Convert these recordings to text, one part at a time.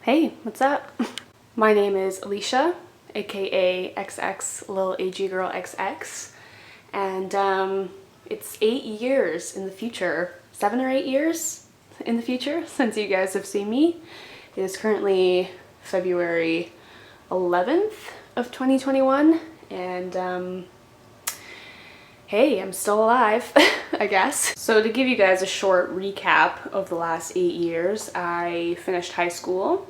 Hey, what's up? My name is Alicia, aka XX Lil AG Girl XX, and it's 8 years in the future, 7 or 8 years in the future since you guys have seen me. It is currently February 11th of 2021, and hey, I'm still alive, I guess. So to give you guys a short recap of the last 8 years, I finished high school.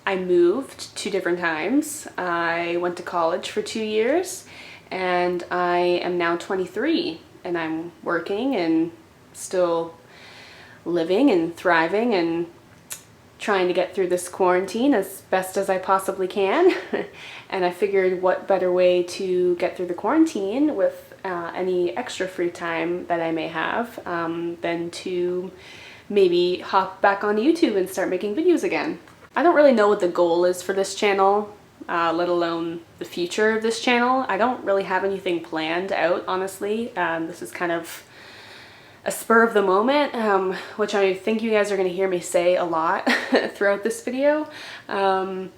I moved 2 different times. I went to college for 2 years, and I am now 23, and I'm working and still living and thriving and trying to get through this quarantine as best as I possibly can. And I figured what better way to get through the quarantine with any extra free time that I may have than to maybe hop back on YouTube and start making videos again. I don't really know what the goal is for this channel, let alone the future of this channel. I don't really have anything planned out, honestly. This is kind of a spur of the moment, which I think you guys are going to hear me say a lot throughout this video. But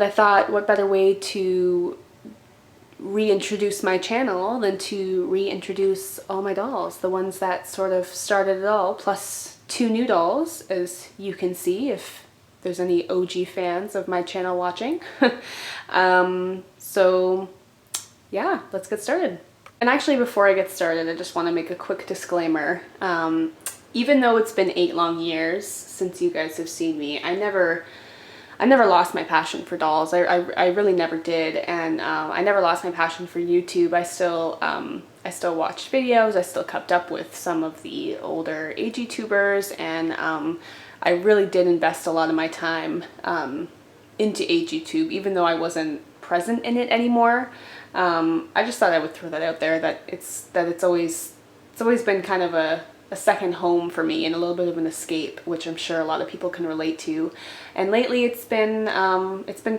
I thought, what better way to reintroduce my channel than to reintroduce all my dolls, the ones that sort of started it all, plus 2 new dolls, as you can see if there's any OG fans of my channel watching. So yeah, let's get started. And actually, before I get started, I just want to make a quick disclaimer. Even though it's been 8 long years since you guys have seen me, I never lost my passion for dolls. I really never did, and I never lost my passion for YouTube. I still watched videos. I still kept up with some of the older AGTubers, and I really did invest a lot of my time into AGTube, even though I wasn't present in it anymore. I just thought I would throw that out there, that it's always been kind of a second home for me and a little bit of an escape, which I'm sure a lot of people can relate to. And lately it's been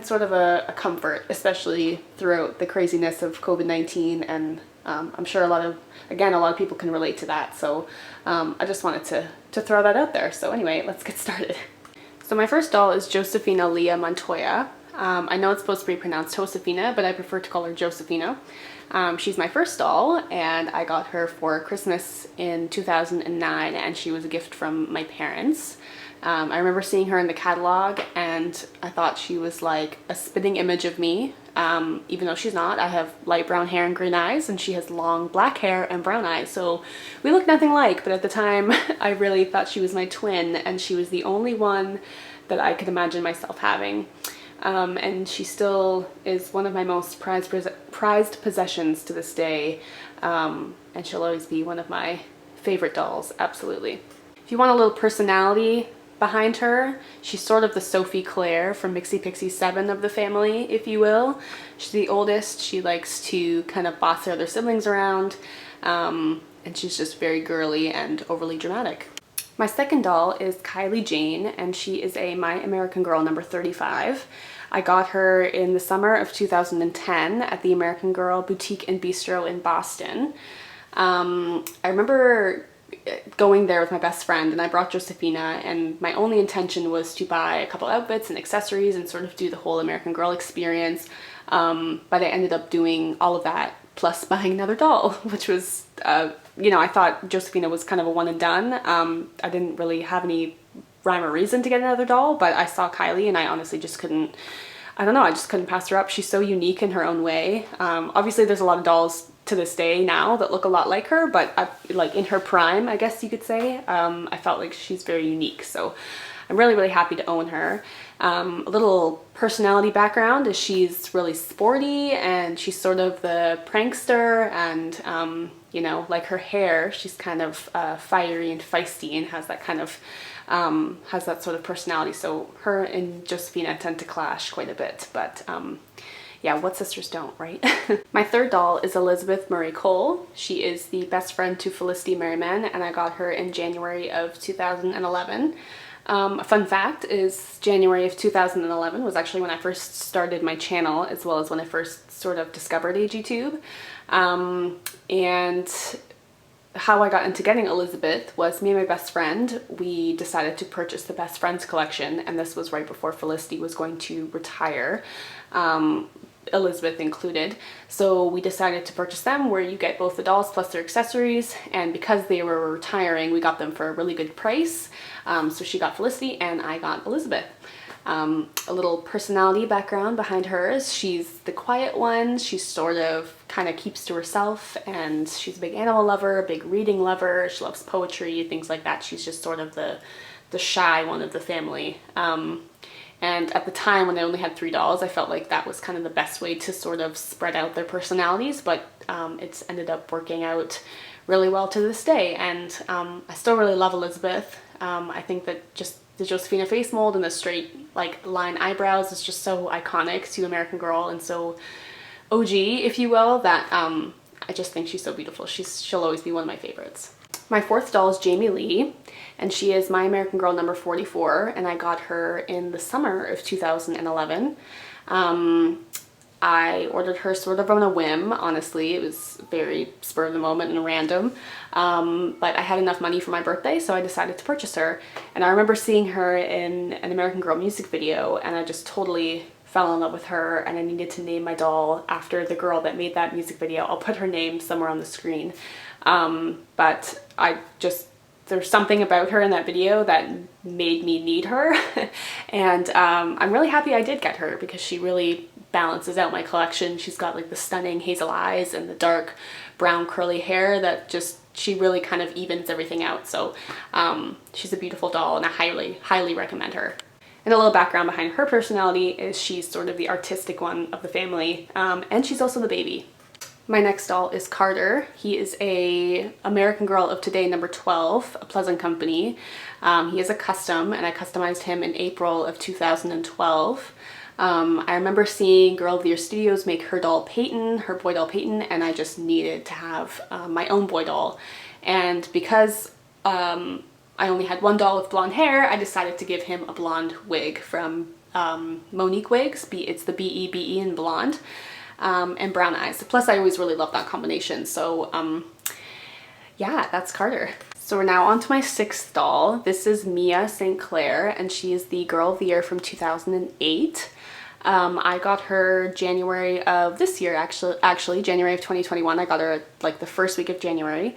sort of a comfort, especially throughout the craziness of COVID-19, and I'm sure a lot of people can relate to that. So I just wanted to throw that out there. So anyway, let's get started. So my first doll is Josefina Leah Montoya. I know it's supposed to be pronounced Josefina, but I prefer to call her Josefina. She's my first doll, and I got her for Christmas in 2009, and she was a gift from my parents. I remember seeing her in the catalog, and I thought she was like a spitting image of me, even though she's not. I have light brown hair and green eyes, and she has long black hair and brown eyes, so we look nothing alike, but at the time I really thought she was my twin, and she was the only one that I could imagine myself having. And she still is one of my most prized possessions to this day, and she'll always be one of my favorite dolls, absolutely. If you want a little personality behind her, she's sort of the Sophie Claire from Mixie Pixie 7 of the family, if you will. She's the oldest. She likes to kind of boss her other siblings around, and she's just very girly and overly dramatic. My second doll is Kylie Jane, and she is a My American Girl number 35. I got her in the summer of 2010 at the American Girl Boutique and Bistro in Boston. I remember going there with my best friend, and I brought Josefina, and my only intention was to buy a couple outfits and accessories and sort of do the whole American Girl experience, but I ended up doing all of that plus buying another doll, which was, you know, I thought Josefina was kind of a one and done. I didn't really have any rhyme or reason to get another doll, but I saw Kylie and I honestly just couldn't, I don't know, I just couldn't pass her up. She's so unique in her own way. Obviously there's a lot of dolls to this day now that look a lot like her, but like in her prime, I guess you could say, I felt like she's very unique. So I'm really, really happy to own her. A little personality background is she's really sporty, and she's sort of the prankster, and you know, like her hair, she's kind of fiery and feisty and has that kind of has that sort of personality. So her and Josefina tend to clash quite a bit, but yeah, what sisters don't, right? My third doll is Elizabeth Marie Cole. She is the best friend to Felicity Merriman, and I got her in January of 2011. A fun fact is January of 2011 was actually when I first started my channel, as well as when I first sort of discovered AGTube. And how I got into getting Elizabeth was me and my best friend. We decided to purchase the Best Friends collection, and this was right before Felicity was going to retire, Elizabeth included. So we decided to purchase them, where you get both the dolls plus their accessories, and because they were retiring, we got them for a really good price. So she got Felicity and I got Elizabeth. A little personality background behind hers. She's the quiet one. She sort of kind of keeps to herself, and she's a big animal lover, a big reading lover. She loves poetry, things like that. She's just sort of the shy one of the family. And at the time when I only had 3 dolls, I felt like that was kind of the best way to sort of spread out their personalities, but it's ended up working out really well to this day. And I still really love Elizabeth. I think that just the Josefina face mold and the straight like line eyebrows is just so iconic to American Girl and so OG, if you will, that I just think she's so beautiful. She'll always be one of my favorites. My 4th doll is Jamie Lee, and she is my American Girl number 44, and I got her in the summer of 2011. I ordered her sort of on a whim, honestly. It was very spur of the moment and random, but I had enough money for my birthday, so I decided to purchase her. And I remember seeing her in an American Girl music video, and I just totally fell in love with her, and I needed to name my doll after the girl that made that music video. I'll put her name somewhere on the screen. But there's something about her in that video that made me need her. And I'm really happy I did get her, because she really balances out my collection. She's got like the stunning hazel eyes and the dark brown curly hair that she really kind of evens everything out. So she's a beautiful doll, and I highly recommend her. And a little background behind her personality is she's sort of the artistic one of the family, and she's also the baby. My next doll is Carter. He is a American Girl of Today number 12, a Pleasant Company. He is a custom, and I customized him in April of 2012. I remember seeing Girl of the Year Studios make her doll Peyton, her boy doll Peyton, and I just needed to have my own boy doll. And because I only had one doll with blonde hair, I decided to give him a blonde wig from Monique Wigs. It's the BEBE in blonde. And brown eyes. Plus I always really love that combination. So yeah, that's Carter. So we're now on to my 6th doll. This is Mia St. Clair, and she is the Girl of the Year from 2008. I got her January of this year, actually January of 2021. I got her like the first week of January.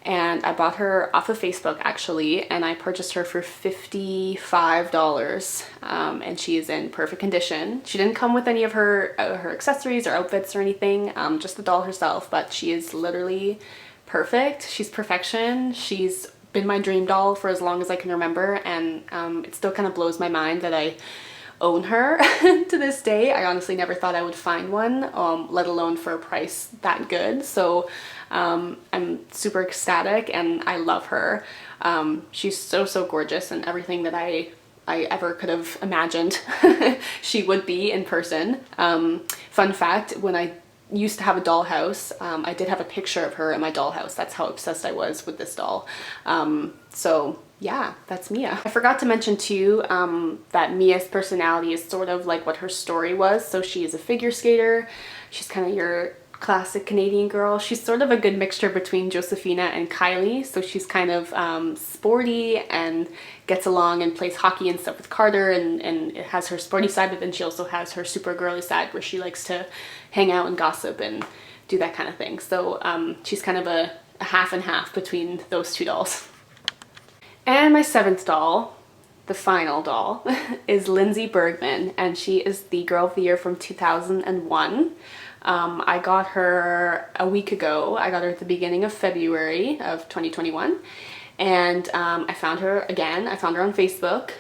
And I bought her off of Facebook actually, and I purchased her for $55, and she is in perfect condition. She didn't come with any of her accessories or outfits or anything, just the doll herself, but she is literally perfect. She's perfection. She's been my dream doll for as long as I can remember, and it still kind of blows my mind that I own her to this day. I honestly never thought I would find one, let alone for a price that good. So I'm super ecstatic, and I love her. She's so gorgeous, and everything that I ever could have imagined she would be in person. Fun fact, when I used to have a dollhouse, I did have a picture of her in my dollhouse. That's how obsessed I was with this doll. So yeah, that's Mia. I forgot to mention too that Mia's personality is sort of like what her story was. So she is a figure skater. She's kind of your classic Canadian girl. She's sort of a good mixture between Josefina and Kylie. So she's kind of sporty and gets along and plays hockey and stuff with Carter, and it has her sporty side, but then she also has her super girly side where she likes to hang out and gossip and do that kind of thing. So she's kind of a half and half between those 2 dolls. And my 7th doll, the final doll, is Lindsay Bergman, and she is the Girl of the Year from 2001. I got her a week ago. I got her at the beginning of February of 2021, and I found her again. I found her on Facebook.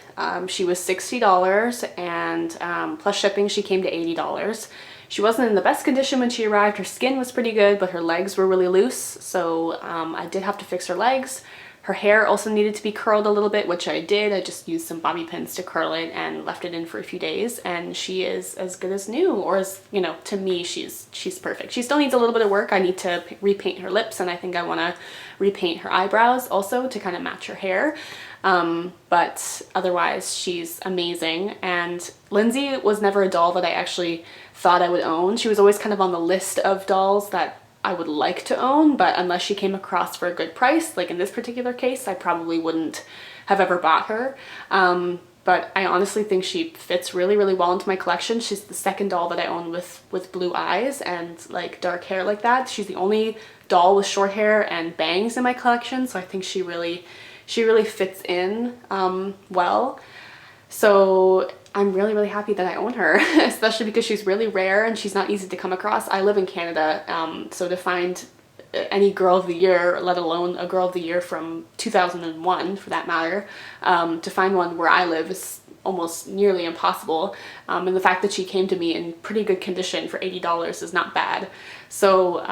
She was $60, and plus shipping she came to $80. She wasn't in the best condition when she arrived. Her skin was pretty good, but her legs were really loose, so I did have to fix her legs. Her hair also needed to be curled a little bit, which I did. I just used some bobby pins to curl it and left it in for a few days, and she is as good as new, or as, you know, to me, she's perfect. She still needs a little bit of work. I need to repaint her lips, and I think I want to repaint her eyebrows also to kind of match her hair. But otherwise, she's amazing. And Lindsay was never a doll that I actually thought I would own. She was always kind of on the list of dolls that I would like to own, but unless she came across for a good price, like in this particular case, I probably wouldn't have ever bought her. But I honestly think she fits really, really well into my collection. She's the second doll that I own with blue eyes and like dark hair like that. She's the only doll with short hair and bangs in my collection, so I think she really fits in well. So I'm really, really happy that I own her, especially because she's really rare and she's not easy to come across. I live in Canada, so to find any girl of the year, let alone a girl of the year from 2001 for that matter, to find one where I live is almost nearly impossible. And the fact that she came to me in pretty good condition for $80 is not bad. So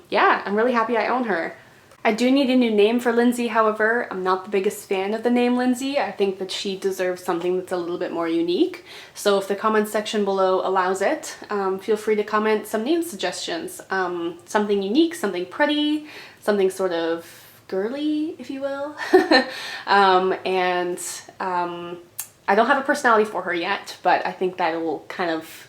yeah, I'm really happy I own her. I do need a new name for Lindsay, however. I'm not the biggest fan of the name Lindsay. I think that she deserves something that's a little bit more unique. So if the comment section below allows it, feel free to comment some name suggestions. Something unique, something pretty, something sort of girly, if you will. I don't have a personality for her yet, but I think that it will kind of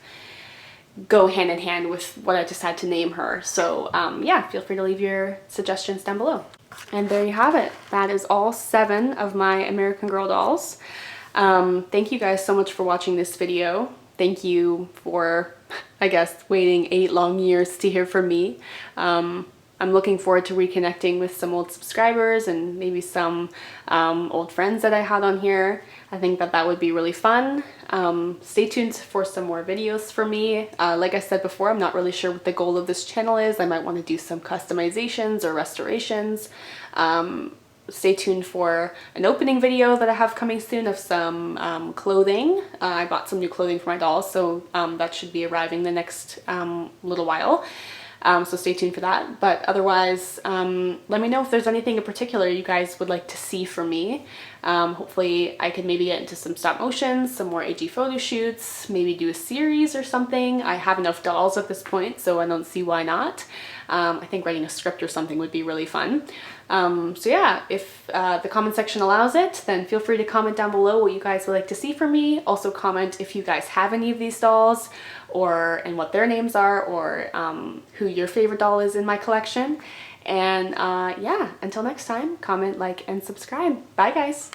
go hand in hand with what I decide to name her. So yeah, feel free to leave your suggestions down below. And there you have it. That is all 7 of my American Girl dolls. Thank you guys so much for watching this video. Thank you for, I guess, waiting 8 long years to hear from me. I'm looking forward to reconnecting with some old subscribers and maybe some old friends that I had on here. I think that that would be really fun. Stay tuned for some more videos from me. Like I said before, I'm not really sure what the goal of this channel is. I might want to do some customizations or restorations. Stay tuned for an opening video that I have coming soon of some clothing. I bought some new clothing for my dolls, so that should be arriving the next little while. So stay tuned for that. But otherwise, let me know if there's anything in particular you guys would like to see from me. Hopefully I could maybe get into some stop motions, some more AG photo shoots, maybe do a series or something. I have enough dolls at this point, so I don't see why not. I think writing a script or something would be really fun. So yeah, if the comment section allows it, then feel free to comment down below what you guys would like to see from me. Also comment if you guys have any of these dolls, and what their names are, or who your favorite doll is in my collection. And yeah, until next time, comment, like, and subscribe. Bye guys!